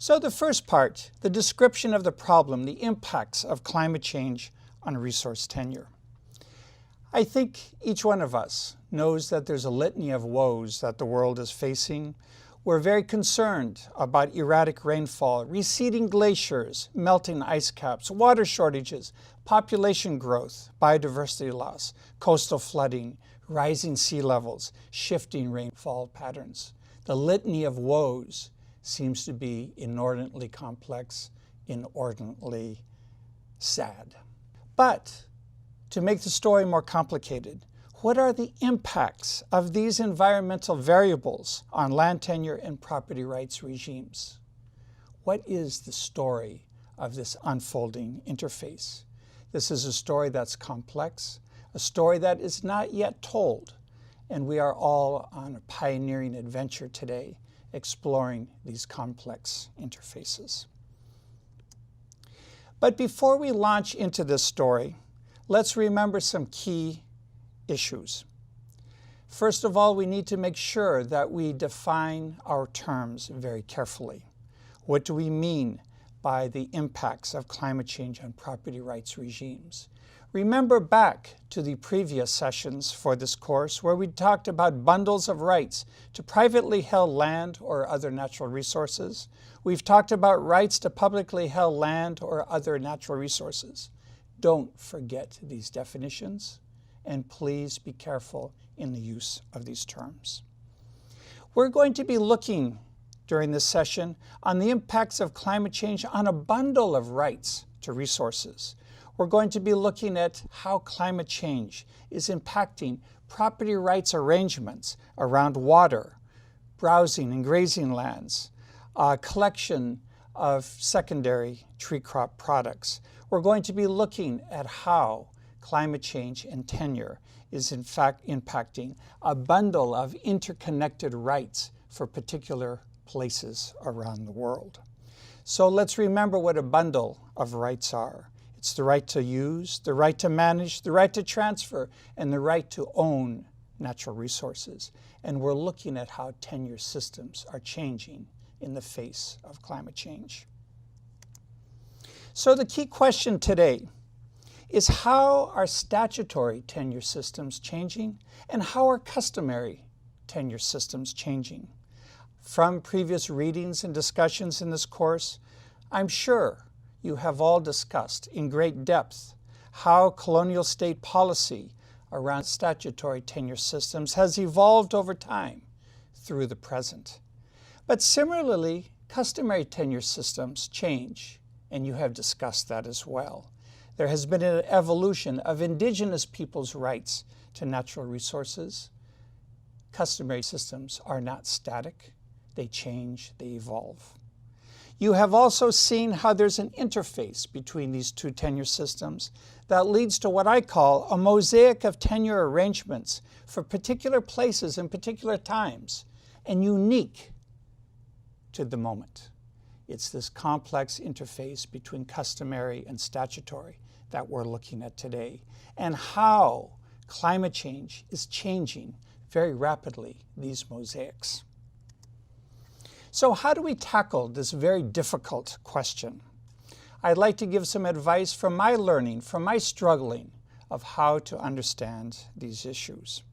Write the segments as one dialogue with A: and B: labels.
A: So the first part, the description of the problem, the impacts of climate change on resource tenure. I think each one of us knows that there's a litany of woes that the world is facing. We're very concerned about erratic rainfall, receding glaciers, melting ice caps, water shortages, population growth, biodiversity loss, coastal flooding, rising sea levels, shifting rainfall patterns. The litany of woes seems to be inordinately complex, inordinately sad. But to make the story more complicated, what are the impacts of these environmental variables on land tenure and property rights regimes? What is the story of this unfolding interface? This is a story that's complex, a story that is not yet told, and we are all on a pioneering adventure today, exploring these complex interfaces. But before we launch into this story, let's remember some key issues. First of all, we need to make sure that we define our terms very carefully. What do we mean by the impacts of climate change on property rights regimes? Remember back to the previous sessions for this course where we talked about bundles of rights to privately held land or other natural resources. We've talked about rights to publicly held land or other natural resources. Don't forget these definitions, and please be careful in the use of these terms. We're going to be looking during this session on the impacts of climate change on a bundle of rights to resources. We're going to be looking at how climate change is impacting property rights arrangements around water, browsing and grazing lands, collection of secondary tree crop products. We're going to be looking at how climate change and tenure is in fact impacting a bundle of interconnected rights for particular places around the world. So let's remember what a bundle of rights are. It's the right to use, the right to manage, the right to transfer, and the right to own natural resources. And we're looking at how tenure systems are changing in the face of climate change. So the key question today is, how are statutory tenure systems changing, and how are customary tenure systems changing? From previous readings and discussions in this course, I'm sure you have all discussed in great depth how colonial state policy around statutory tenure systems has evolved over time through the present. But similarly, customary tenure systems change, and you have discussed that as well. There has been an evolution of indigenous peoples' rights to natural resources. Customary systems are not static. They change, they evolve. You have also seen how there's an interface between these two tenure systems that leads to what I call a mosaic of tenure arrangements for particular places and particular times, and unique to the moment. It's this complex interface between customary and statutory that we're looking at today, and how climate change is changing very rapidly these mosaics. So how do we tackle this very difficult question? I'd like to give some advice from my learning, from my struggling of how to understand these issues.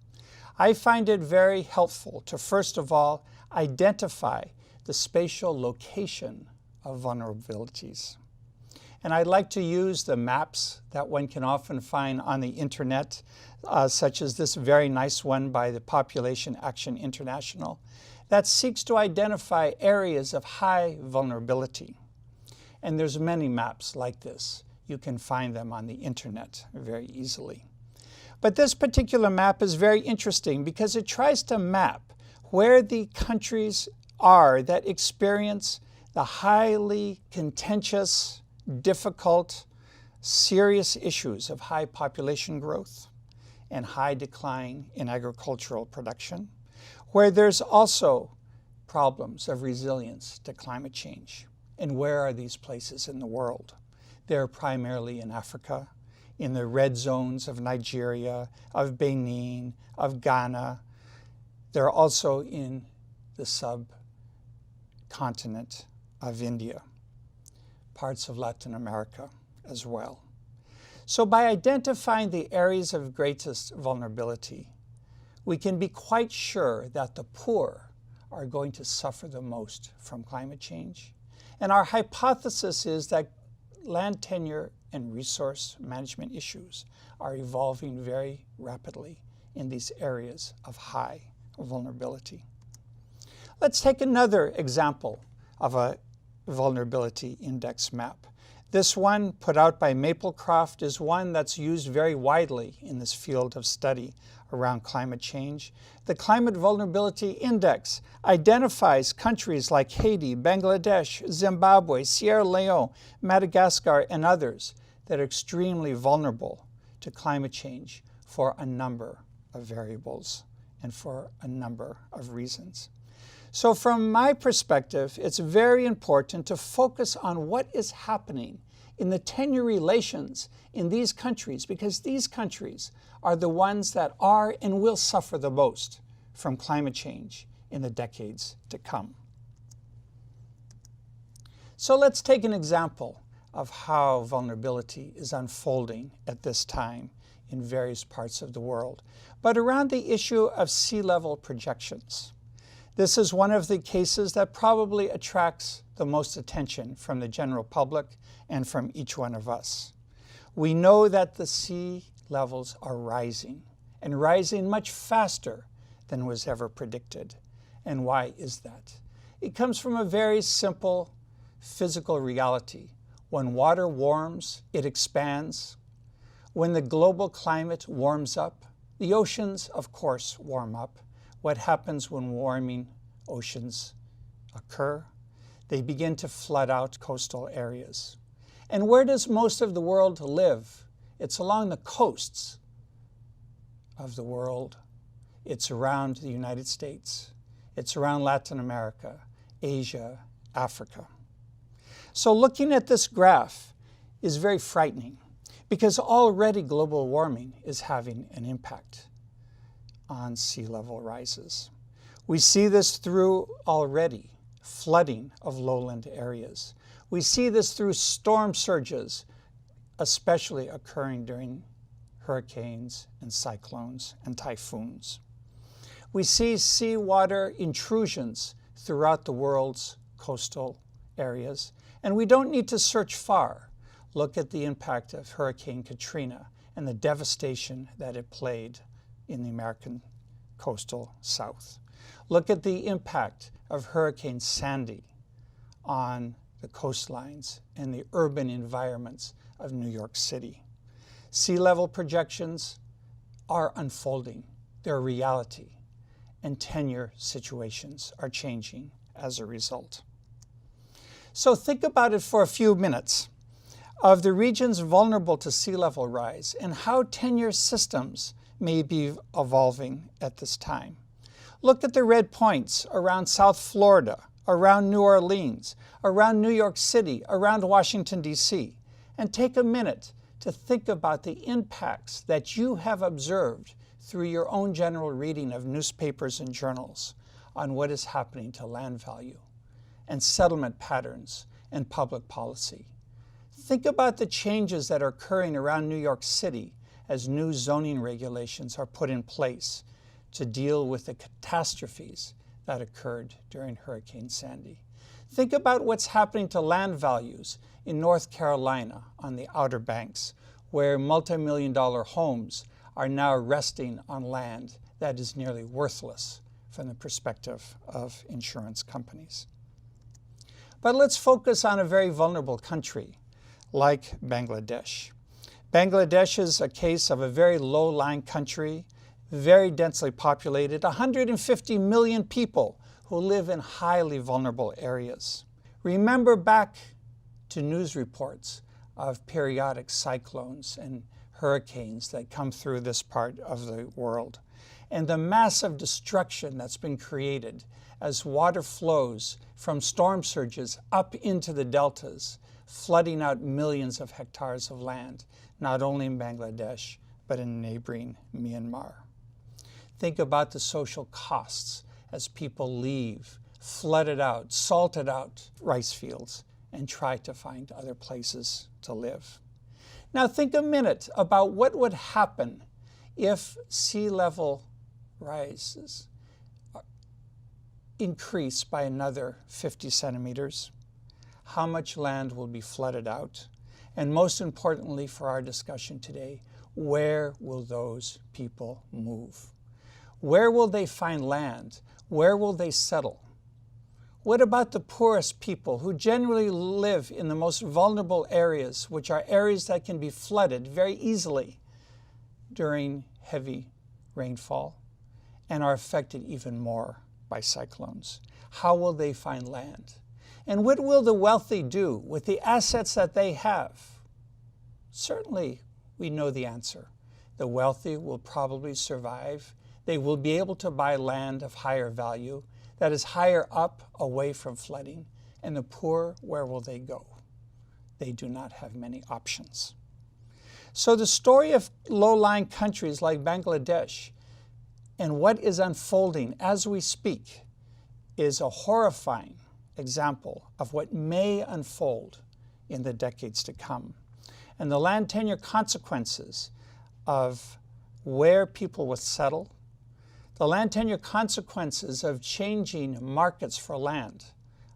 A: I find it very helpful to, first of all, identify the spatial location of vulnerabilities. And I'd like to use the maps that one can often find on the internet, such as this very nice one by the Population Action International, that seeks to identify areas of high vulnerability. And there's many maps like this. You can find them on the internet very easily. But this particular map is very interesting because it tries to map where the countries are that experience the highly contentious, difficult, serious issues of high population growth and high decline in agricultural production, where there's also problems of resilience to climate change. And where are these places in the world? They're primarily in Africa, in the red zones of Nigeria, of Benin, of Ghana. They're also in the subcontinent of India, parts of Latin America as well. So by identifying the areas of greatest vulnerability, we can be quite sure that the poor are going to suffer the most from climate change. And our hypothesis is that land tenure and resource management issues are evolving very rapidly in these areas of high vulnerability. Let's take another example of a vulnerability index map. This one, put out by Maplecroft, is one that's used very widely in this field of study around climate change. The Climate Vulnerability Index identifies countries like Haiti, Bangladesh, Zimbabwe, Sierra Leone, Madagascar, and others that are extremely vulnerable to climate change for a number of variables and for a number of reasons. So from my perspective, it's very important to focus on what is happening in the tenure relations in these countries, because these countries are the ones that are and will suffer the most from climate change in the decades to come. So let's take an example of how vulnerability is unfolding at this time in various parts of the world, but around the issue of sea level projections. This is one of the cases that probably attracts the most attention from the general public and from each one of us. We know that the sea levels are rising, and rising much faster than was ever predicted. And why is that? It comes from a very simple physical reality. When water warms, it expands. When the global climate warms up, the oceans, of course, warm up. What happens when warming oceans occur? They begin to flood out coastal areas. And where does most of the world live? It's along the coasts of the world. It's around the United States. It's around Latin America, Asia, Africa. So looking at this graph is very frightening, because already global warming is having an impact on sea level rises. We see this through already flooding of lowland areas. We see this through storm surges, especially occurring during hurricanes and cyclones and typhoons. We see seawater intrusions throughout the world's coastal areas, and we don't need to search far. Look at the impact of Hurricane Katrina and the devastation that it played in the American coastal South. Look at the impact of Hurricane Sandy on the coastlines and the urban environments of New York City. Sea level projections are unfolding. They're a reality, and tenure situations are changing as a result. So think about it for a few minutes of the regions vulnerable to sea level rise and how tenure systems may be evolving at this time. Look at the red points around South Florida, around New Orleans, around New York City, around Washington, D.C., and take a minute to think about the impacts that you have observed through your own general reading of newspapers and journals on what is happening to land value and settlement patterns and public policy. Think about the changes that are occurring around New York City as new zoning regulations are put in place to deal with the catastrophes that occurred during Hurricane Sandy. Think about what's happening to land values in North Carolina on the Outer Banks, where multi-million-dollar homes are now resting on land that is nearly worthless from the perspective of insurance companies. But let's focus on a very vulnerable country like Bangladesh. Bangladesh is a case of a very low-lying country, very densely populated, 150 million people who live in highly vulnerable areas. Remember back to news reports of periodic cyclones and hurricanes that come through this part of the world, and the massive destruction that's been created as water flows from storm surges up into the deltas, flooding out millions of hectares of land, not only in Bangladesh, but in neighboring Myanmar. Think about the social costs as people leave flooded out, salted out rice fields and try to find other places to live. Now think a minute about what would happen if sea level rises increase by another 50 centimeters. How much land will be flooded out? And most importantly for our discussion today, where will those people move? Where will they find land? Where will they settle? What about the poorest people who generally live in the most vulnerable areas, which are areas that can be flooded very easily during heavy rainfall and are affected even more by cyclones? How will they find land? And what will the wealthy do with the assets that they have? Certainly, we know the answer. The wealthy will probably survive. They will be able to buy land of higher value that is higher up away from flooding. And the poor, where will they go? They do not have many options. So the story of low-lying countries like Bangladesh and what is unfolding as we speak is a horrifying example of what may unfold in the decades to come. And the land tenure consequences of where people will settle, the land tenure consequences of changing markets for land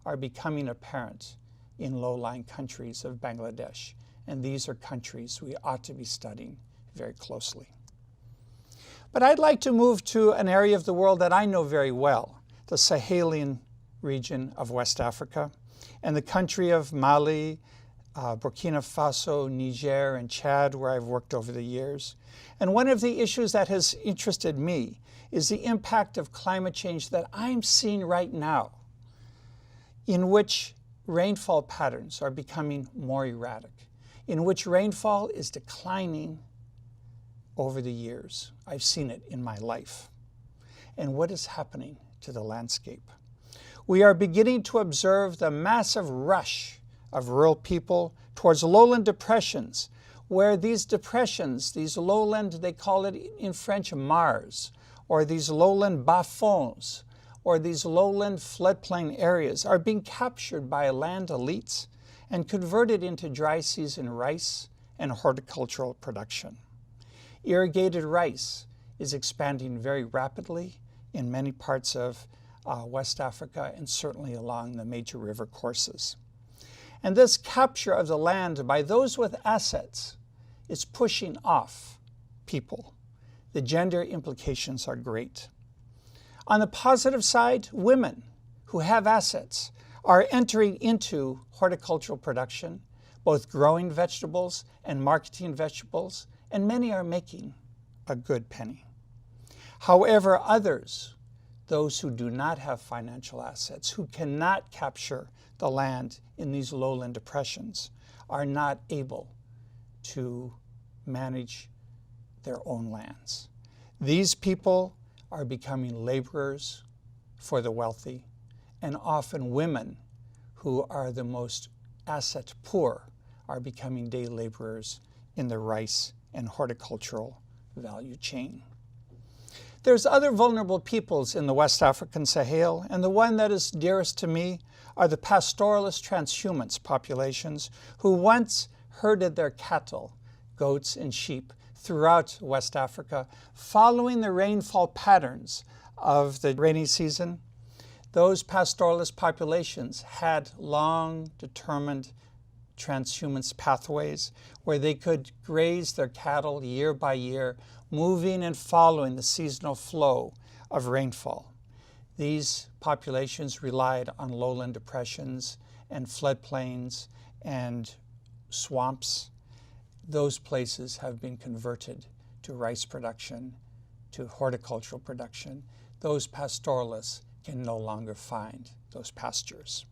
A: are becoming apparent in low-lying countries of Bangladesh. And these are countries we ought to be studying very closely. But I'd like to move to an area of the world that I know very well, the Sahelian region of West Africa, and the country of Mali, Burkina Faso, Niger, and Chad, where I've worked over the years. And one of the issues that has interested me is the impact of climate change that I'm seeing right now, in which rainfall patterns are becoming more erratic, in which rainfall is declining over the years. I've seen it in my life. And what is happening to the landscape? We are beginning to observe the massive rush of rural people towards lowland depressions, where these depressions, these lowland, they call it in French mares, or these lowland bas-fonds, or these lowland floodplain areas are being captured by land elites and converted into dry season rice and horticultural production. Irrigated rice is expanding very rapidly in many parts of West Africa and certainly along the major river courses. And this capture of the land by those with assets is pushing off people. The gender implications are great. On the positive side, women who have assets are entering into horticultural production, both growing vegetables and marketing vegetables, and many are making a good penny. However, others, those who do not have financial assets, who cannot capture the land in these lowland depressions, are not able to manage their own lands. These people are becoming laborers for the wealthy, and often women who are the most asset poor are becoming day laborers in the rice and horticultural value chain. There's other vulnerable peoples in the West African Sahel, and the one that is dearest to me are the pastoralist transhumance populations who once herded their cattle, goats and sheep, throughout West Africa, following the rainfall patterns of the rainy season. Those pastoralist populations had long determined transhumance pathways where they could graze their cattle year by year, moving and following the seasonal flow of rainfall. These populations relied on lowland depressions and floodplains and swamps. Those places have been converted to rice production, to horticultural production. Those pastoralists can no longer find those pastures.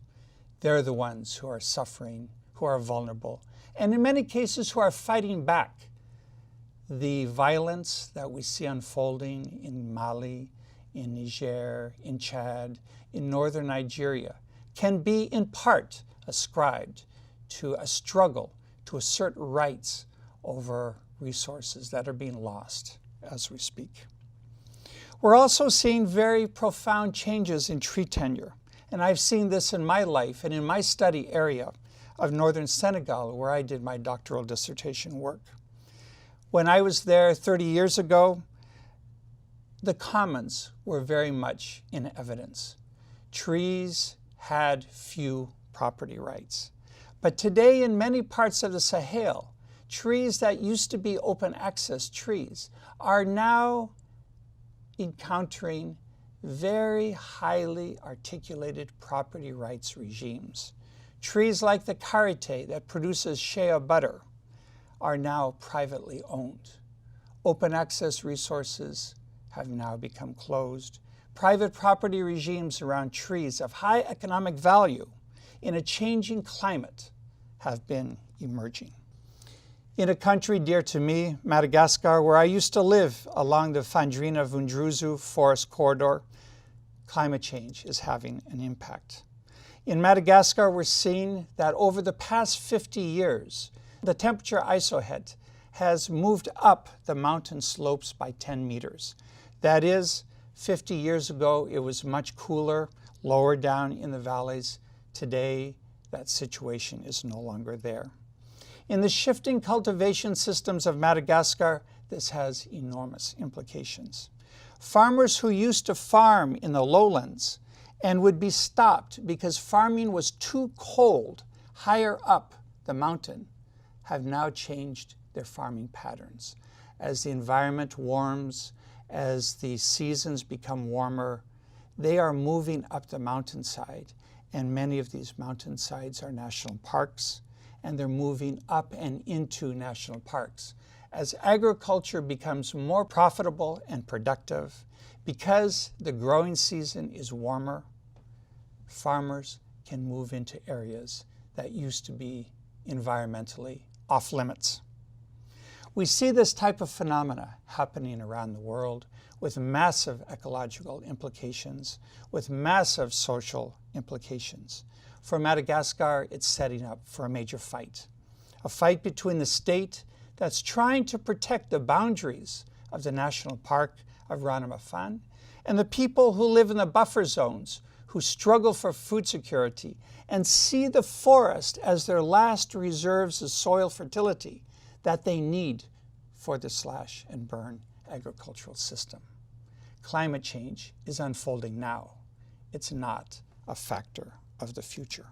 A: They're the ones who are suffering, who are vulnerable, and in many cases who are fighting back the violence that we see unfolding in Mali, in Niger, in Chad, in northern Nigeria, can be in part ascribed to a struggle to assert rights over resources that are being lost as we speak. We're also seeing very profound changes in tree tenure, And I've seen this in my life and in my study area of northern Senegal, where I did my doctoral dissertation work. When I was there 30 years ago, the commons were very much in evidence. Trees had few property rights. But today in many parts of the Sahel, trees that used to be open access trees are now encountering very highly articulated property rights regimes. Trees like the karité that produces shea butter are now privately owned. Open access resources have now become closed. Private property regimes around trees of high economic value in a changing climate have been emerging. In a country dear to me, Madagascar, where I used to live along the Fandrina-Vundruzu forest corridor, climate change is having an impact. In Madagascar, we're seeing that over the past 50 years, the temperature isohet has moved up the mountain slopes by 10 meters. That is, 50 years ago, it was much cooler, lower down in the valleys. Today, that situation is no longer there. In the shifting cultivation systems of Madagascar, this has enormous implications. Farmers who used to farm in the lowlands and would be stopped because farming was too cold higher up the mountain have now changed their farming patterns. As the environment warms, as the seasons become warmer, they are moving up the mountainside, and many of these mountainsides are national parks, and they're moving up and into national parks. As agriculture becomes more profitable and productive, because the growing season is warmer, farmers can move into areas that used to be environmentally off limits. We see this type of phenomena happening around the world with massive ecological implications, with massive social implications. For Madagascar, it's setting up for a major fight. A fight between the state that's trying to protect the boundaries of the National Park of Ranamafan and the people who live in the buffer zones, who struggle for food security and see the forest as their last reserves of soil fertility that they need for the slash and burn agricultural system. Climate change is unfolding now. It's not a factor of the future.